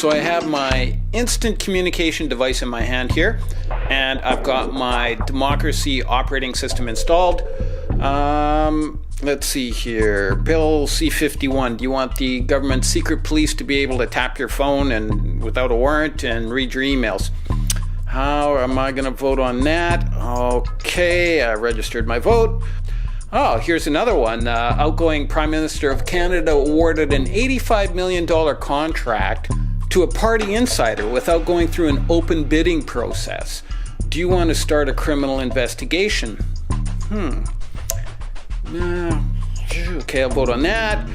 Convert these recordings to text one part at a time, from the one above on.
So I have my instant communication device in my hand here, and I've got my democracy operating system installed. Let's see here. Bill C-51. Do you want the government secret police to be able to tap your phone and without a warrant and read your emails? How am I going to vote on that? Okay, I registered my vote. Oh, here's another one. Outgoing Prime Minister of Canada awarded an $85 million contract to a party insider without going through an open bidding process. Do you want to start a criminal investigation? Okay, I'll vote on that.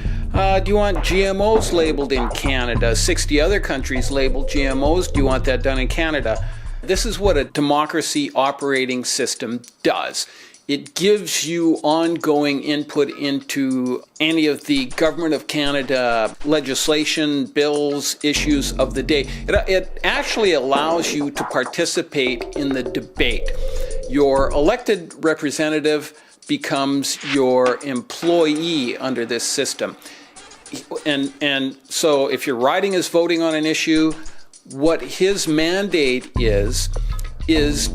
Do you want GMOs labeled in Canada? 60 other countries label GMOs. Do you want that done in Canada? This is what a democracy operating system does. It gives you ongoing input into any of the Government of Canada legislation, bills, issues of the day. It actually allows you to participate in the debate. Your elected representative becomes your employee under this system. And so if your riding is voting on an issue, what his mandate is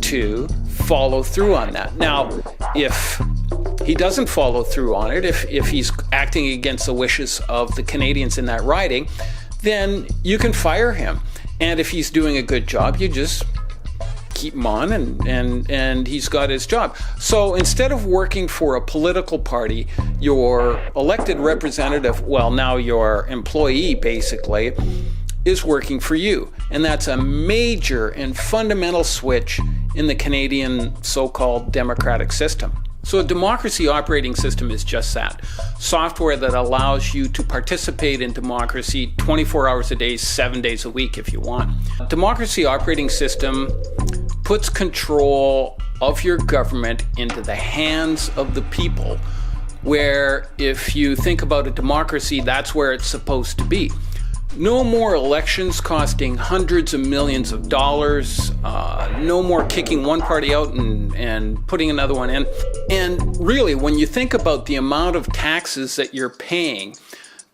to follow through on that. Now, if he doesn't follow through on it, if he's acting against the wishes of the Canadians in that riding, then you can fire him. And if he's doing a good job, you just keep him on and he's got his job. So instead of working for a political party, your elected representative, well, now your employee basically, is working for you. And that's a major and fundamental switch in the Canadian so-called democratic system. So a democracy operating system is just that. Software that allows you to participate in democracy 24 hours a day, 7 days a week if you want. Democracy operating system puts control of your government into the hands of the people, where if you think about a democracy, that's where it's supposed to be. No more elections costing hundreds of millions of dollars. No more kicking one party out and putting another one in. And really, when you think about the amount of taxes that you're paying,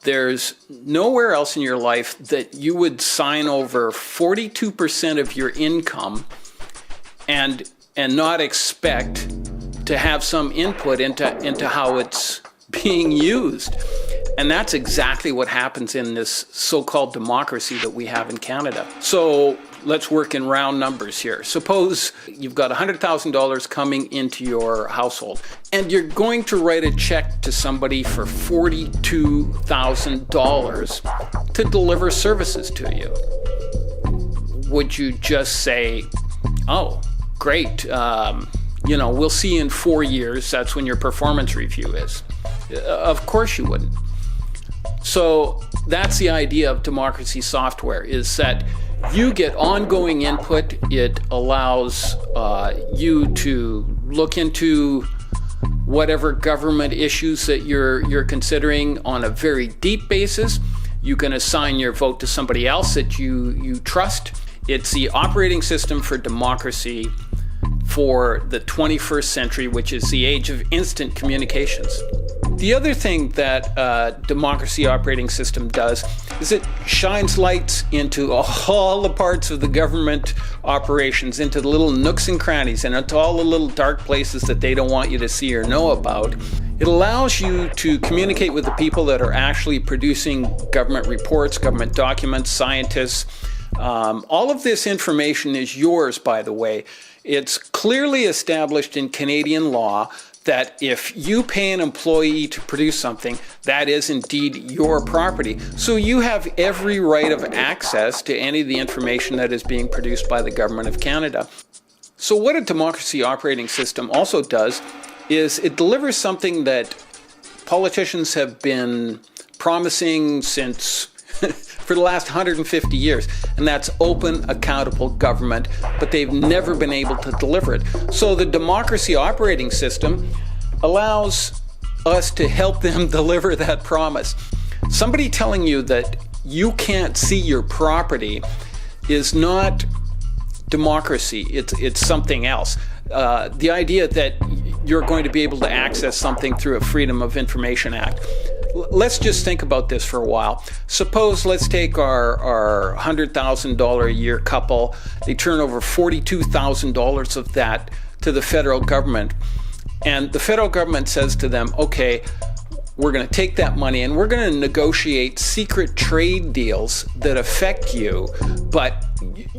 there's nowhere else in your life that you would sign over 42% of your income and not expect to have some input into how it's being used. And that's exactly what happens in this so-called democracy that we have in Canada. So let's work in round numbers here. Suppose you've got $100,000 coming into your household, and you're going to write a check to somebody for $42,000 to deliver services to you. Would you just say, oh, great, we'll see you in 4 years, that's when your performance review is? Of course you wouldn't. So that's the idea of democracy software, is that you get ongoing input. It allows you to look into whatever government issues that you're considering on a very deep basis. You can assign your vote to somebody else that you trust. It's the operating system for democracy for the 21st century, which is the age of instant communications. The other thing that democracy operating system does is it shines lights into all the parts of the government operations, into the little nooks and crannies, and into all the little dark places that they don't want you to see or know about. It allows you to communicate with the people that are actually producing government reports, government documents, scientists. All of this information is yours, by the way. It's clearly established in Canadian law that if you pay an employee to produce something, that is indeed your property. So you have every right of access to any of the information that is being produced by the Government of Canada. So what a democracy operating system also does is it delivers something that politicians have been promising since for the last 150 years, and that's open, accountable government, but they've never been able to deliver it. So the democracy operating system allows us to help them deliver that promise. Somebody telling you that you can't see your property is not democracy, it's something else. The idea that you're going to be able to access something through a Freedom of Information Act. let's just think about this for a while. Suppose, let's take our $100,000 a year couple. They turn over $42,000 of that to the federal government. And the federal government says to them, okay, we're going to take that money and we're going to negotiate secret trade deals that affect you, but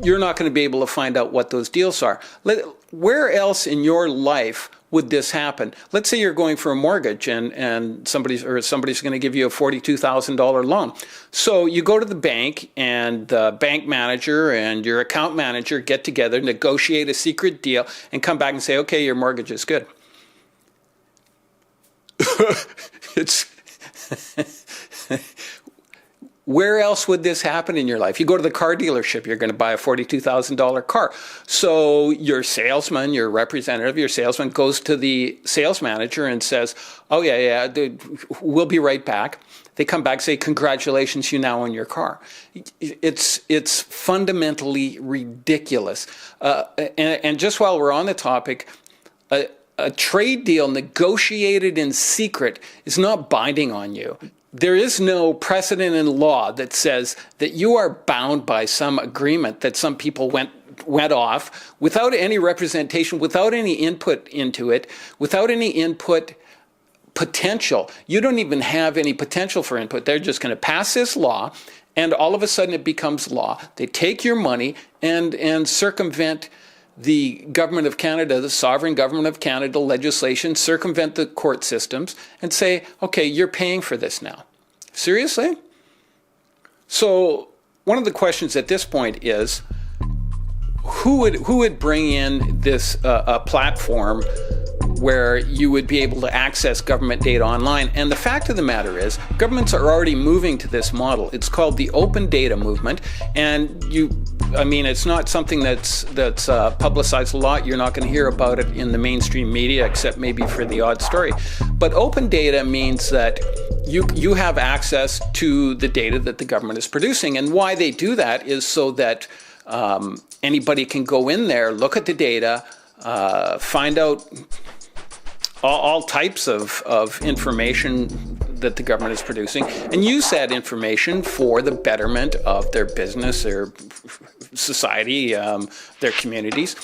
you're not going to be able to find out what those deals are. Where else in your life would this happen? Let's say you're going for a mortgage and somebody's going to give you a $42,000 loan. So you go to the bank and the bank manager and your account manager get together, negotiate a secret deal, and come back and say, okay, your mortgage is good. Where else would this happen in your life? You go to the car dealership, you're going to buy a $42,000 car. So your salesman, your representative, your salesman goes to the sales manager and says, oh, yeah, we'll be right back. They come back and say, congratulations, you now own your car. It's fundamentally ridiculous. And just while we're on the topic, a trade deal negotiated in secret is not binding on you. There is no precedent in law that says that you are bound by some agreement that some people went off without any representation, without any input into it, without any input potential. You don't even have any potential for input. They're just going to pass this law, and all of a sudden it becomes law. They take your money and circumvent the government of Canada, the sovereign government of Canada legislation, circumvent the court systems and say, okay, you're paying for this now. Seriously? So one of the questions at this point is, who would bring in this a platform where you would be able to access government data online? And the fact of the matter is, governments are already moving to this model. It's called the open data movement, and it's not something that's publicized a lot. You're not going to hear about it in the mainstream media, except maybe for the odd story. But open data means that you have access to the data that the government is producing. And why they do that is so that anybody can go in there, look at the data, find out all types of information that the government is producing, and use that information for the betterment of their business, their society, their communities.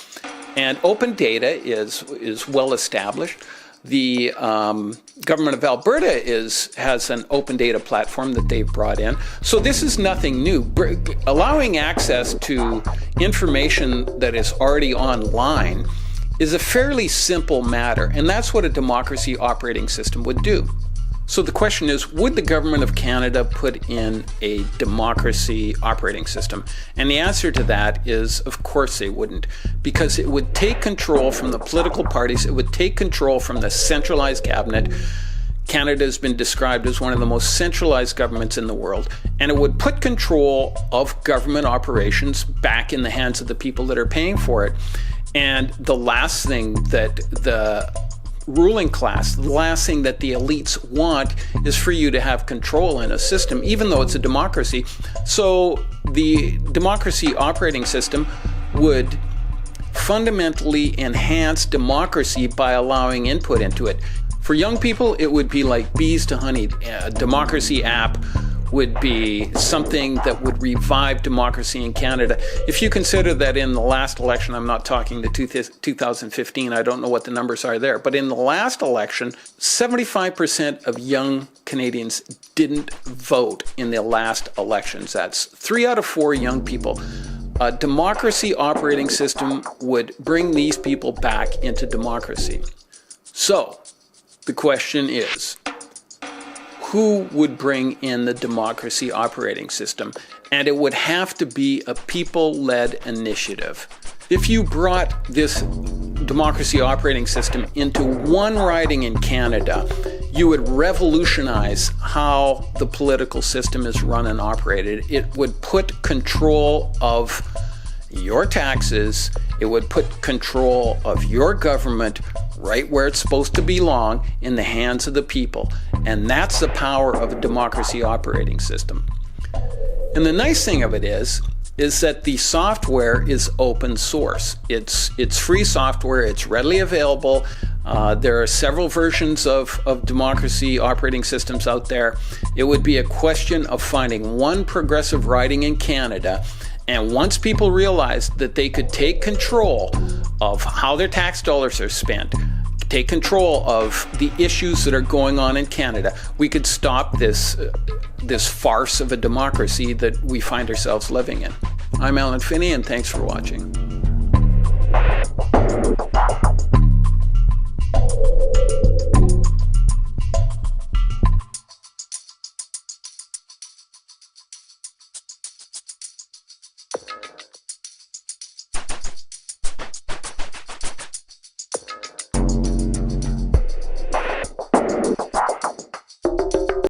And open data is well established. The government of Alberta has an open data platform that they've brought in. So this is nothing new. Allowing access to information that is already online is a fairly simple matter, and that's what a democracy operating system would do. So the question is, would the government of Canada put in a democracy operating system? And the answer to that is, of course they wouldn't, because it would take control from the political parties, it would take control from the centralized cabinet. Canada has been described as one of the most centralized governments in the world, and it would put control of government operations back in the hands of the people that are paying for it. And the last thing that the ruling class, the last thing that the elites want is for you to have control in a system, even though it's a democracy. So the democracy operating system would fundamentally enhance democracy by allowing input into it. For young people, it would be like bees to honey. A democracy app would be something that would revive democracy in Canada. If you consider that in the last election, I'm not talking to 2015, I don't know what the numbers are there, but in the last election, 75% of young Canadians didn't vote in the last elections. That's 3 out of 4 young people. A democracy operating system would bring these people back into democracy. So, the question is, who would bring in the democracy operating system? And it would have to be a people-led initiative. If you brought this democracy operating system into one riding in Canada, you would revolutionize how the political system is run and operated. It would put control of your taxes, it would put control of your government right where it's supposed to belong, in the hands of the people. And that's the power of a democracy operating system. And the nice thing of it is that the software is open source. It's free software, it's readily available. There are several versions of democracy operating systems out there. It would be a question of finding one progressive riding in Canada. And once people realized that they could take control of how their tax dollars are spent, take control of the issues that are going on in Canada, we could stop this farce of a democracy that we find ourselves living in. I'm Alan Finney, and thanks for watching.